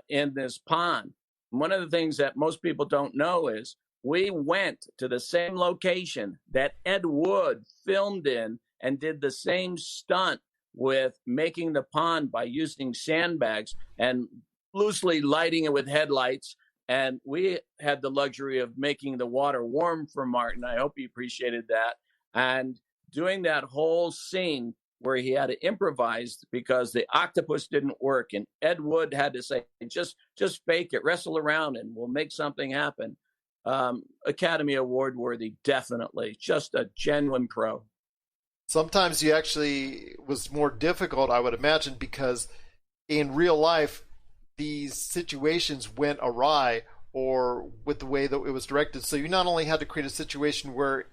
in this pond. And one of the things that most people don't know is We went to the same location that Ed Wood filmed in and did the same stunt with making the pond by using sandbags and loosely lighting it with headlights. And we had the luxury of making the water warm for Martin. I hope he appreciated that. And doing that whole scene where he had to improvise because the octopus didn't work. And Ed Wood had to say, just fake it, wrestle around, and we'll make something happen. Academy Award worthy, definitely. Just a genuine pro. Sometimes you actually was more difficult, I would imagine, because in real life, these situations went awry or with the way that it was directed. So you not only had to create a situation where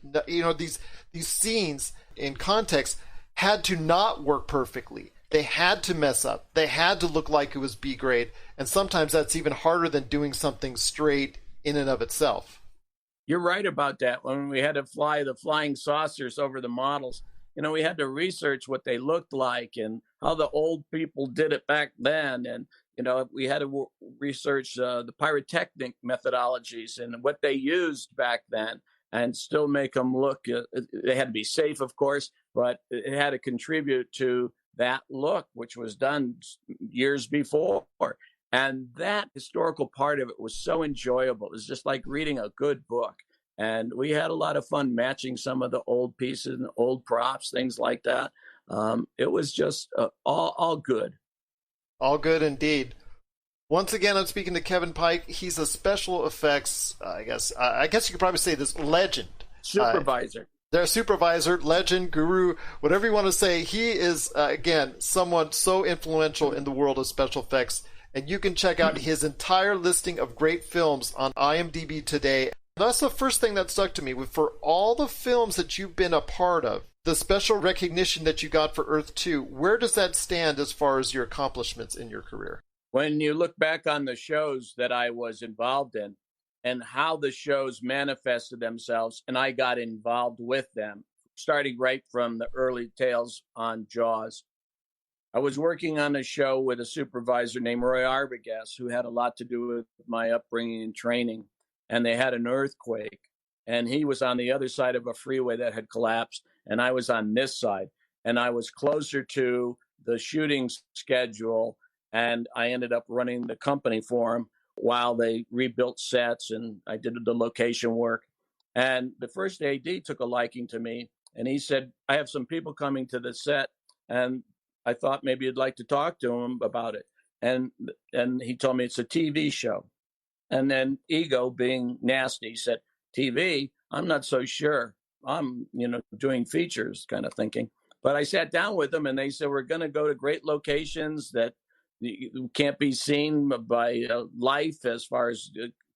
these scenes in context had to not work perfectly. They had to mess up. They had to look like it was B grade. And sometimes that's even harder than doing something straight in and of itself. You're right about that. When we had to fly the flying saucers over the models, we had to research what they looked like and how the old people did it back then. And, we had to research the pyrotechnic methodologies and what they used back then and still make them look. They had to be safe, of course, but it had to contribute to that look, which was done years before. And that historical part of it was so enjoyable. It was just like reading a good book. And we had a lot of fun matching some of the old pieces and old props, things like that. It was just all good. All good indeed. Once again, I'm speaking to Kevin Pike. He's a special effects, I guess you could probably say this, legend. Supervisor. Their supervisor, legend, guru, whatever you want to say. He is, again, someone so influential in the world of special effects. And you can check out his entire listing of great films on IMDb today. That's the first thing that stuck to me. For all the films that you've been a part of, the special recognition that you got for Earth 2, where does that stand as far as your accomplishments in your career? When you look back on the shows that I was involved in and how the shows manifested themselves, and I got involved with them, starting right from the early tales on Jaws. I was working on a show with a supervisor named Roy Arbogast, who had a lot to do with my upbringing and training. And they had an earthquake. And he was on the other side of a freeway that had collapsed. And I was on this side. And I was closer to the shooting schedule. And I ended up running the company for him while they rebuilt sets. And I did the location work. And the first AD took a liking to me. And he said, I have some people coming to the set. And I thought maybe you'd like to talk to him about it. And he told me it's a TV show. And then ego being nasty said, TV, I'm not so sure. I'm, doing features kind of thinking. But I sat down with them and they said, we're going to go to great locations that can't be seen by life as far as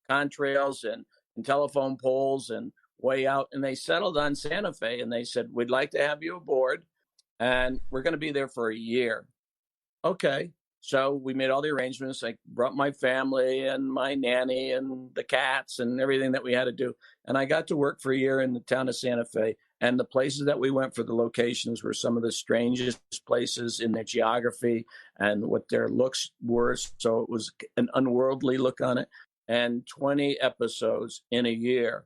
contrails and telephone poles and way out. And they settled on Santa Fe and they said, we'd like to have you aboard. And we're going to be there for a year. Okay. So we made all the arrangements. I brought my family and my nanny and the cats and everything that we had to do. And I got to work for a year in the town of Santa Fe. And the places that we went for the locations were some of the strangest places in their geography and what their looks were. So it was an unworldly look on it. And 20 episodes in a year.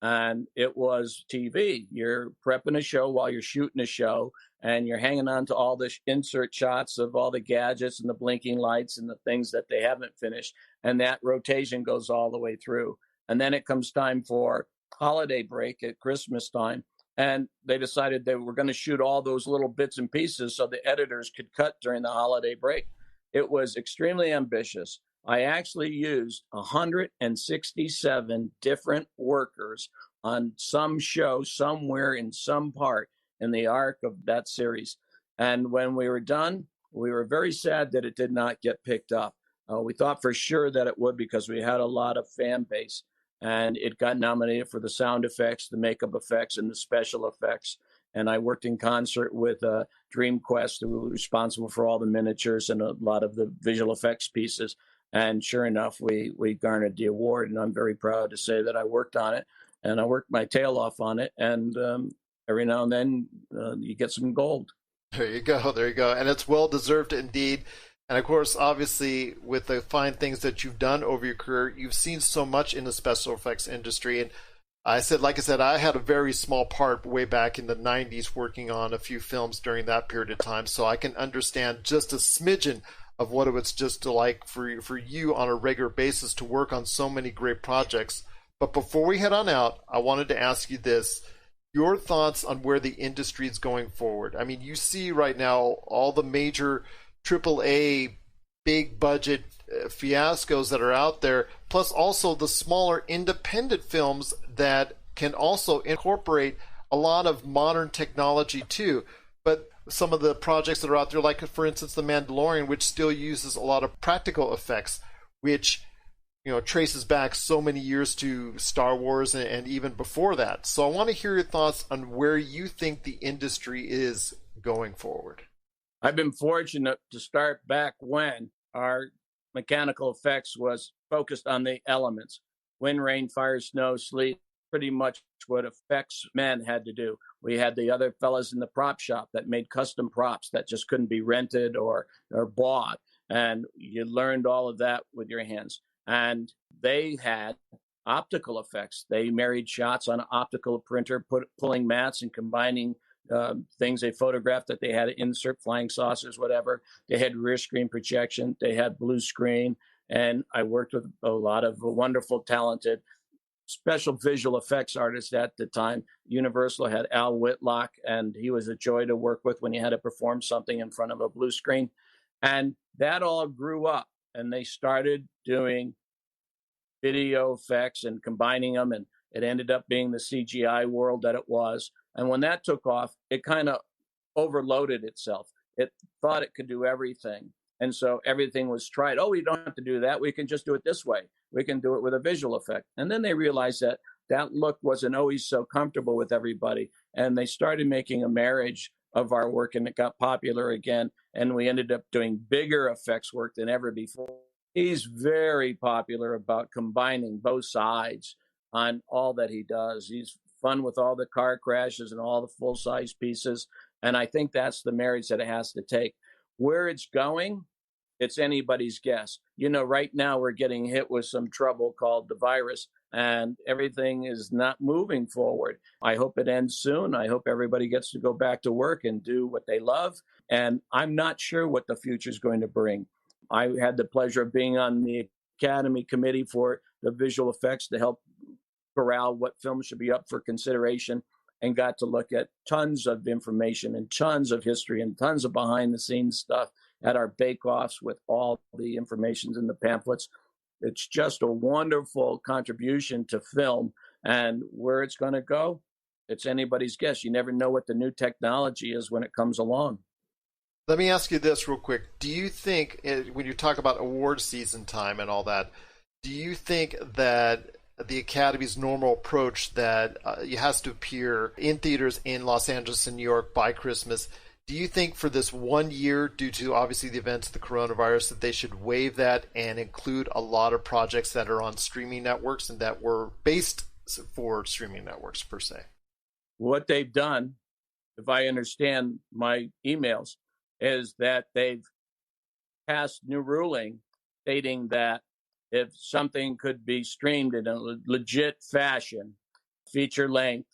And it was TV. You're prepping a show while you're shooting a show. And you're hanging on to all the insert shots of all the gadgets and the blinking lights and the things that they haven't finished. And that rotation goes all the way through. And then it comes time for holiday break at Christmas time. And they decided they were going to shoot all those little bits and pieces so the editors could cut during the holiday break. It was extremely ambitious. I actually used 167 different workers on some show somewhere in some part in the arc of that series. And when we were done, we were very sad that it did not get picked up. We thought for sure that it would because we had a lot of fan base. And it got nominated for the sound effects, the makeup effects, and the special effects. And I worked in concert with DreamQuest, who was responsible for all the miniatures and a lot of the visual effects pieces. And sure enough, we garnered the award. And I'm very proud to say that I worked on it. And I worked my tail off on it. And every now and then you get some gold. There you go. And it's well deserved indeed. And of course, obviously, with the fine things that you've done over your career, you've seen so much in the special effects industry. And like I said, I had a very small part way back in the 90s working on a few films during that period of time. So I can understand just a smidgen of what it was just like for you on a regular basis to work on so many great projects. But before we head on out, I wanted to ask you this. Your thoughts on where the industry is going forward. I mean, you see right now all the major AAA big budget fiascos that are out there, plus also the smaller independent films that can also incorporate a lot of modern technology too. But some of the projects that are out there, like for instance The Mandalorian, which still uses a lot of practical effects, which traces back so many years to Star Wars and even before that. So I want to hear your thoughts on where you think the industry is going forward. I've been fortunate to start back when our mechanical effects was focused on the elements. Wind, rain, fire, snow, sleet, pretty much what effects men had to do. We had the other fellas in the prop shop that made custom props that just couldn't be rented or bought. And you learned all of that with your hands. And they had optical effects. They married shots on an optical printer, pulling mats and combining things they photographed that they had to insert, flying saucers, whatever. They had rear screen projection. They had blue screen. And I worked with a lot of wonderful, talented special visual effects artists at the time. Universal had Al Whitlock, and he was a joy to work with when you had to perform something in front of a blue screen. And that all grew up, and they started doing video effects and combining them, and it ended up being the CGI world that it was. And when that took off, it kind of overloaded itself. It thought it could do everything. And so everything was tried. Oh, we don't have to do that. We can just do it this way. We can do it with a visual effect. And then they realized that that look wasn't always so comfortable with everybody. And they started making a marriage of our work, and it got popular again. And we ended up doing bigger effects work than ever before. He's very popular about combining both sides on all that he does. He's fun with all the car crashes and all the full-size pieces. And I think that's the marriage that it has to take. Where it's going, it's anybody's guess. Right now we're getting hit with some trouble called the virus, and everything is not moving forward. I hope it ends soon. I hope everybody gets to go back to work and do what they love. And I'm not sure what the future is going to bring. I had the pleasure of being on the Academy Committee for the visual effects to help corral what films should be up for consideration, and got to look at tons of information and tons of history and tons of behind the scenes stuff at our bake-offs with all the informations in the pamphlets. It's just a wonderful contribution to film, and where it's going to go, it's anybody's guess. You never know what the new technology is when it comes along. Let me ask you this real quick. Do you think, when you talk about award season time and all that, do you think that the Academy's normal approach that it has to appear in theaters in Los Angeles and New York by Christmas, do you think for this 1 year, due to obviously the events of the coronavirus, that they should waive that and include a lot of projects that are on streaming networks and that were based for streaming networks per se? What they've done, if I understand my emails, is that they've passed new ruling stating that if something could be streamed in a legit fashion, feature length,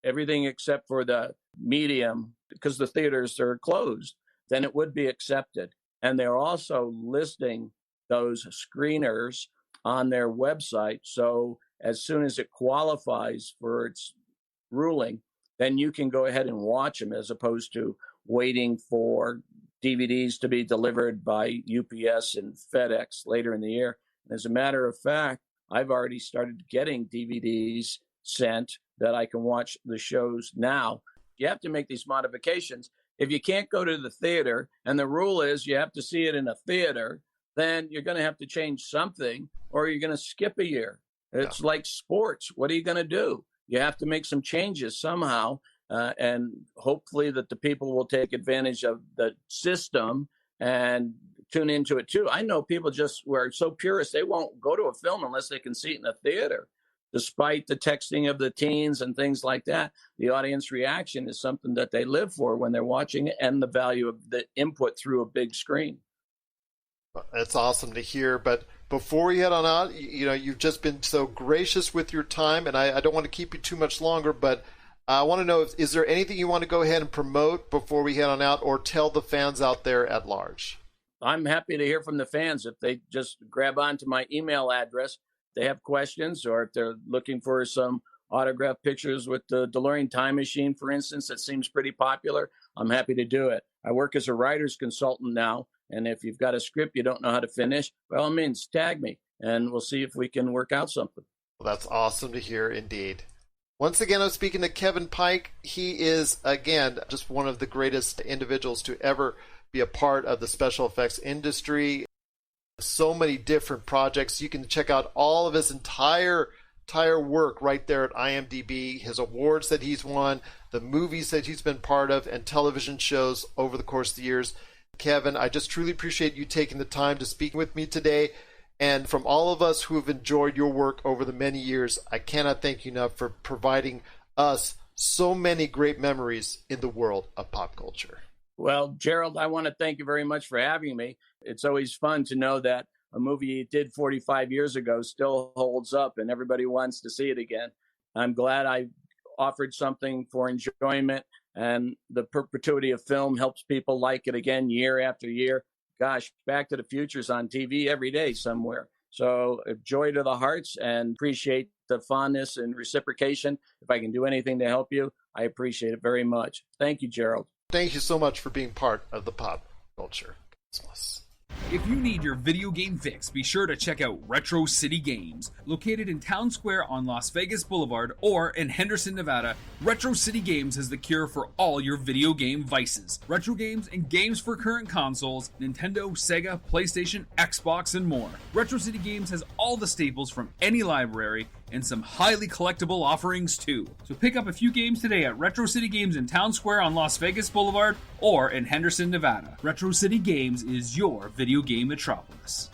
everything except for the medium, because the theaters are closed, then it would be accepted. And they're also listing those screeners on their website. So as soon as it qualifies for its ruling, then you can go ahead and watch them, as opposed to waiting for DVDs to be delivered by UPS and FedEx later in the year. As a matter of fact, I've already started getting DVDs sent that I can watch the shows now. You have to make these modifications. If you can't go to the theater, and the rule is you have to see it in a theater, then you're going to have to change something, or you're going to skip a year. It's like sports. What are you going to do? You have to make some changes somehow, and hopefully that the people will take advantage of the system and tune into it too. I know people just were so purist, they won't go to a film unless they can see it in a theater. Despite the texting of the teens and things like that, the audience reaction is something that they live for when they're watching it, and the value of the input through a big screen. It's awesome to hear. But before we head on out, you've just been so gracious with your time, and I don't want to keep you too much longer, but I want to know, is there anything you want to go ahead and promote before we head on out, or tell the fans out there at large? I'm happy to hear from the fans. If they just grab onto my email address, they have questions, or if they're looking for some autographed pictures with the DeLorean time machine, for instance, that seems pretty popular, I'm happy to do it. I work as a writer's consultant now, and if you've got a script you don't know how to finish, by all means, tag me, and we'll see if we can work out something. Well, that's awesome to hear indeed. Once again, I'm speaking to Kevin Pike. He is, again, just one of the greatest individuals to ever be a part of the special effects industry. So many different projects. You can check out all of his entire work right there at IMDb, his awards that he's won, the movies that he's been part of, and television shows over the course of the years. Kevin, I just truly appreciate you taking the time to speak with me today. And from all of us who have enjoyed your work over the many years, I cannot thank you enough for providing us so many great memories in the world of pop culture. Well, Gerald, I want to thank you very much for having me. It's always fun to know that a movie you did 45 years ago still holds up and everybody wants to see it again. I'm glad I offered something for enjoyment, and the perpetuity of film helps people like it again year after year. Gosh, Back to the Future's on TV every day somewhere. So joy to the hearts, and appreciate the fondness and reciprocation. If I can do anything to help you, I appreciate it very much. Thank you, Gerald. Thank you so much for being part of the pop culture cosmos. If you need your video game fix, be sure to check out Retro City Games. Located in Town Square on Las Vegas Boulevard or in Henderson, Nevada, Retro City Games has the cure for all your video game vices. Retro games and games for current consoles, Nintendo, Sega, PlayStation, Xbox, and more. Retro City Games has all the staples from any library and some highly collectible offerings too. So pick up a few games today at Retro City Games in Town Square on Las Vegas Boulevard or in Henderson, Nevada. Retro City Games is your video game metropolis.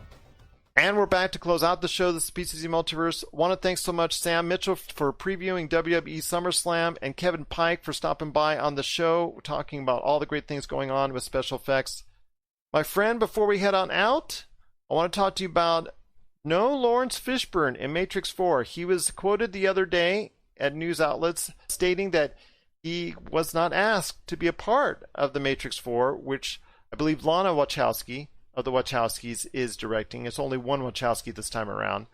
And we're back to close out the show, this is PCC Multiverse. Want to thank so much Sam Mitchell for previewing WWE SummerSlam, and Kevin Pike for stopping by on the show, talking about all the great things going on with special effects. My friend, before we head on out, I want to talk to you about Lawrence Fishburne in Matrix 4. He was quoted the other day at news outlets stating that he was not asked to be a part of the Matrix 4, which I believe Lana Wachowski of the Wachowskis is directing. It's only one Wachowski this time around.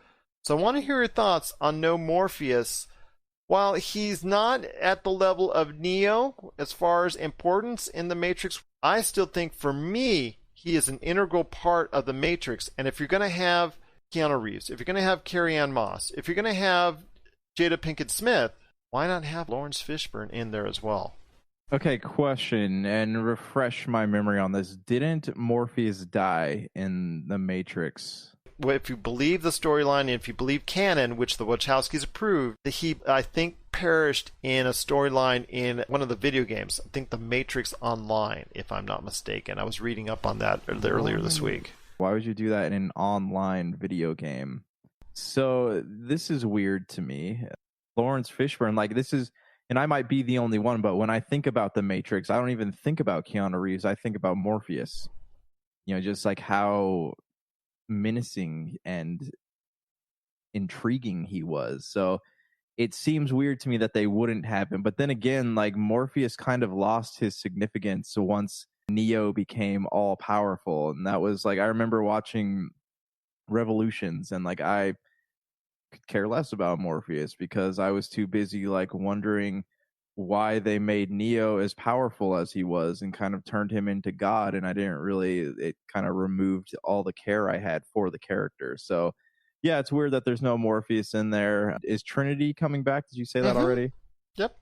So I want to hear your thoughts on Morpheus. While he's not at the level of Neo as far as importance in the Matrix, I still think for me, he is an integral part of the Matrix. And if you're going to have Keanu Reeves, if you're going to have Carrie-Anne Moss, if you're going to have Jada Pinkett Smith, why not have Lawrence Fishburne in there as well? Okay, question, and refresh my memory on this. Didn't Morpheus die in The Matrix? Well, if you believe the storyline, if you believe canon, which the Wachowskis approved, he, I think, perished in a storyline in one of the video games. I think The Matrix Online, if I'm not mistaken. I was reading up on that earlier this week. Why would you do that in an online video game? So this is weird to me. Lawrence Fishburne, this is, and I might be the only one, but when I think about The Matrix, I don't even think about Keanu Reeves. I think about Morpheus. Just how menacing and intriguing he was. So it seems weird to me that they wouldn't have him. But then again, Morpheus kind of lost his significance once Neo became all powerful, and that was I remember watching Revolutions, and I could care less about Morpheus because I was too busy wondering why they made Neo as powerful as he was and kind of turned him into God, and I didn't really, it kind of removed all the care I had for the character. So yeah, it's weird that there's no Morpheus in there. Is Trinity coming back? Did you say that already? Yep.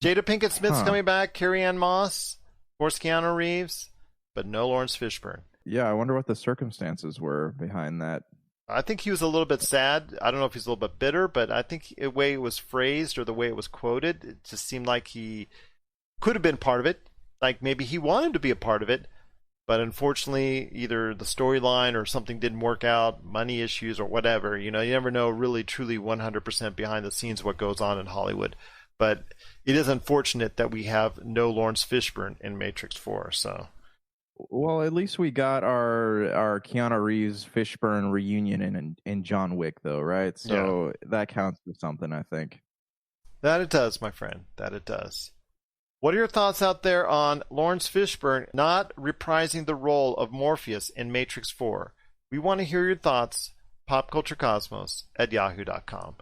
Jada Pinkett Smith's coming back, Carrie-Anne Moss, of course, Keanu Reeves, but no Lawrence Fishburne. Yeah, I wonder what the circumstances were behind that. I think he was a little bit sad. I don't know if he's a little bit bitter, but I think the way it was phrased or the way it was quoted, it just seemed like he could have been part of it. Maybe he wanted to be a part of it, but unfortunately, either the storyline or something didn't work out, money issues or whatever. You never know really, truly 100% behind the scenes what goes on in Hollywood. But it is unfortunate that we have no Lawrence Fishburne in Matrix 4. So, Well, at least we got our Keanu Reeves Fishburne reunion in John Wick, though, right? So that counts for something, I think. That it does, my friend. That it does. What are your thoughts out there on Lawrence Fishburne not reprising the role of Morpheus in Matrix 4? We want to hear your thoughts. popculturecosmos@yahoo.com.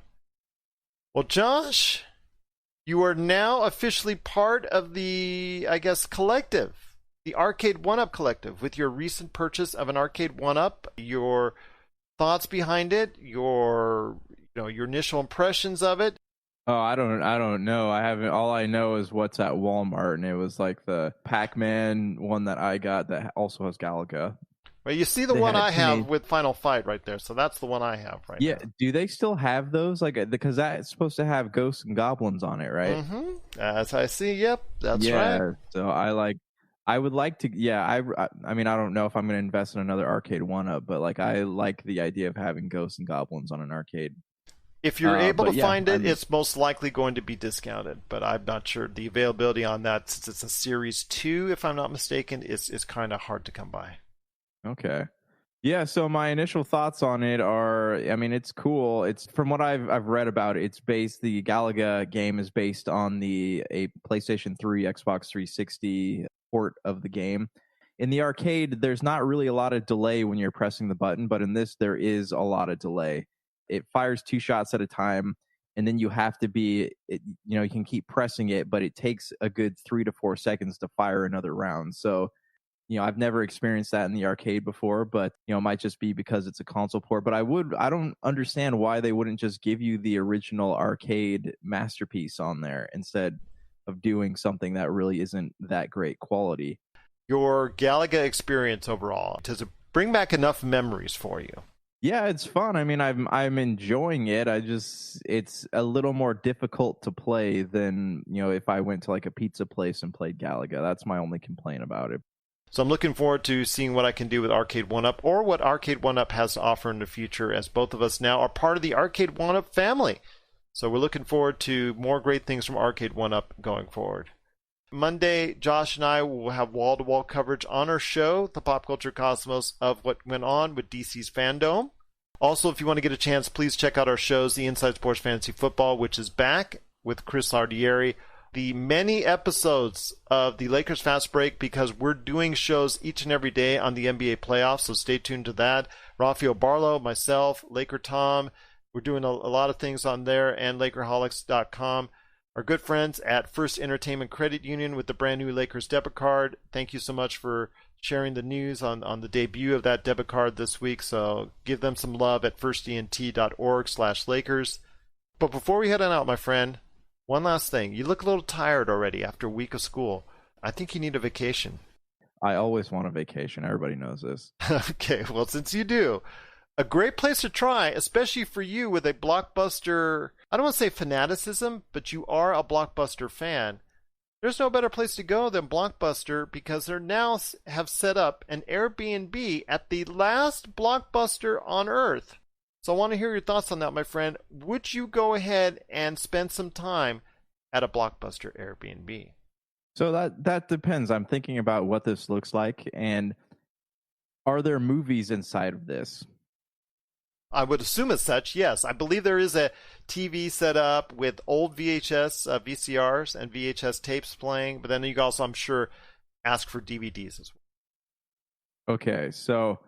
Well, Josh, you are now officially part of the, I guess, collective, the Arcade 1-Up collective, with your recent purchase of an Arcade 1-Up, your thoughts behind it, your initial impressions of it. Oh, I don't know. I haven't. All I know is what's at Walmart, and it was like the Pac-Man one that I got that also has Galaga. Well, you see the one I have with Final Fight right there, so that's the one I have right now. Yeah, do they still have those? Like, because that's supposed to have ghosts and goblins on it, right? Mm-hmm. As I see, yep, that's right. So I would like to. Yeah, I mean, I don't know if I'm going to invest in another Arcade 1-Up, but like, I like the idea of having ghosts and goblins on an arcade. If you're able to find it, it's most likely going to be discounted, but I'm not sure. The availability on that, since it's a Series 2, if I'm not mistaken, is kind of hard to come by. Okay. Yeah, so my initial thoughts on it are, I mean, it's cool. It's from what I've read about it, the Galaga game is based on a PlayStation 3, Xbox 360 port of the game. In the arcade, there's not really a lot of delay when you're pressing the button, but in this, there is a lot of delay. It fires 2 shots at a time, and then you have to you can keep pressing it, but it takes a good 3 to 4 seconds to fire another round. So, I've never experienced that in the arcade before, but, it might just be because it's a console port. But I don't understand why they wouldn't just give you the original arcade masterpiece on there instead of doing something that really isn't that great quality. Your Galaga experience overall, does it bring back enough memories for you? Yeah, it's fun. I mean, I'm enjoying it. It's a little more difficult to play than, if I went to like a pizza place and played Galaga. That's my only complaint about it. So I'm looking forward to seeing what I can do with Arcade 1-Up, or what Arcade 1-Up has to offer in the future, as both of us now are part of the Arcade 1-Up family. So we're looking forward to more great things from Arcade 1-Up going forward. Monday, Josh and I will have wall-to-wall coverage on our show, The Pop Culture Cosmos, of what went on with DC's Fandom. Also, if you want to get a chance, please check out our shows, The Inside Sports Fantasy Football, which is back with Chris Lardieri. The many episodes of the Lakers Fast Break, because we're doing shows each and every day on the NBA playoffs, so stay tuned to that. Rafael Barlow, myself, Laker Tom, we're doing a lot of things on there, and Lakerholics.com. Our good friends at First Entertainment Credit Union with the brand new Lakers debit card. Thank you so much for sharing the news on the debut of that debit card this week. So give them some love at firstent.org/Lakers. But before we head on out, my friend, one last thing. You look a little tired already after a week of school. I think you need a vacation. I always want a vacation. Everybody knows this. Okay, well, since you do, a great place to try, especially for you with a Blockbuster, I don't want to say fanaticism, but you are a Blockbuster fan. There's no better place to go than Blockbuster, because they now have set up an Airbnb at the last Blockbuster on Earth. So I want to hear your thoughts on that, my friend. Would you go ahead and spend some time at a Blockbuster Airbnb? So that depends. I'm thinking about what this looks like, and are there movies inside of this? I would assume as such, yes. I believe there is a TV set up with old VCRs and VHS tapes playing, but then you can also, I'm sure, ask for DVDs as well. Okay, so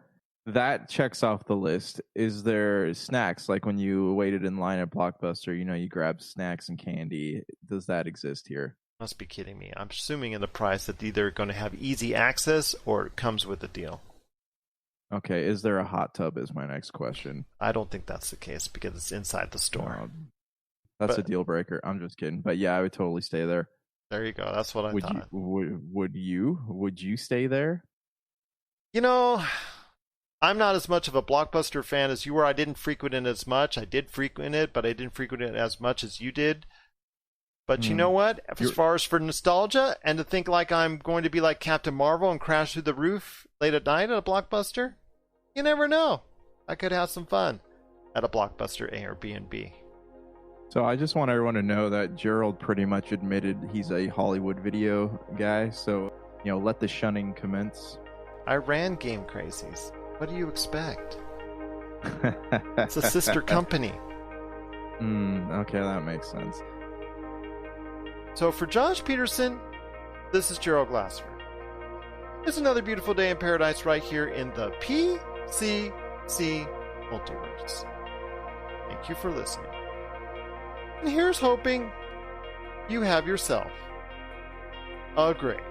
that checks off the list. Is there snacks? Like when you waited in line at Blockbuster, you grab snacks and candy. Does that exist here? Must be kidding me. I'm assuming in the price that either going to have easy access or it comes with a deal. Okay, is there a hot tub is my next question. I don't think that's the case because it's inside the store. That's a deal breaker. I'm just kidding. But yeah, I would totally stay there. There you go. That's what I thought. Would you stay there? I'm not as much of a Blockbuster fan as you were. I didn't frequent it as much. I did frequent it, but I didn't frequent it as much as you did. But you know what? As far as for nostalgia, and to think like I'm going to be like Captain Marvel and crash through the roof late at night at a Blockbuster, you never know. I could have some fun at a Blockbuster Air BnB. So I just want everyone to know that Gerald pretty much admitted he's a Hollywood video guy. So, let the shunning commence. I ran Game Crazies. What do you expect? It's a sister company. Okay, that makes sense. So for Josh Peterson, this is Gerald Glassford. It's another beautiful day in paradise right here in the PCC Multiverse. Thank you for listening. And here's hoping you have yourself a great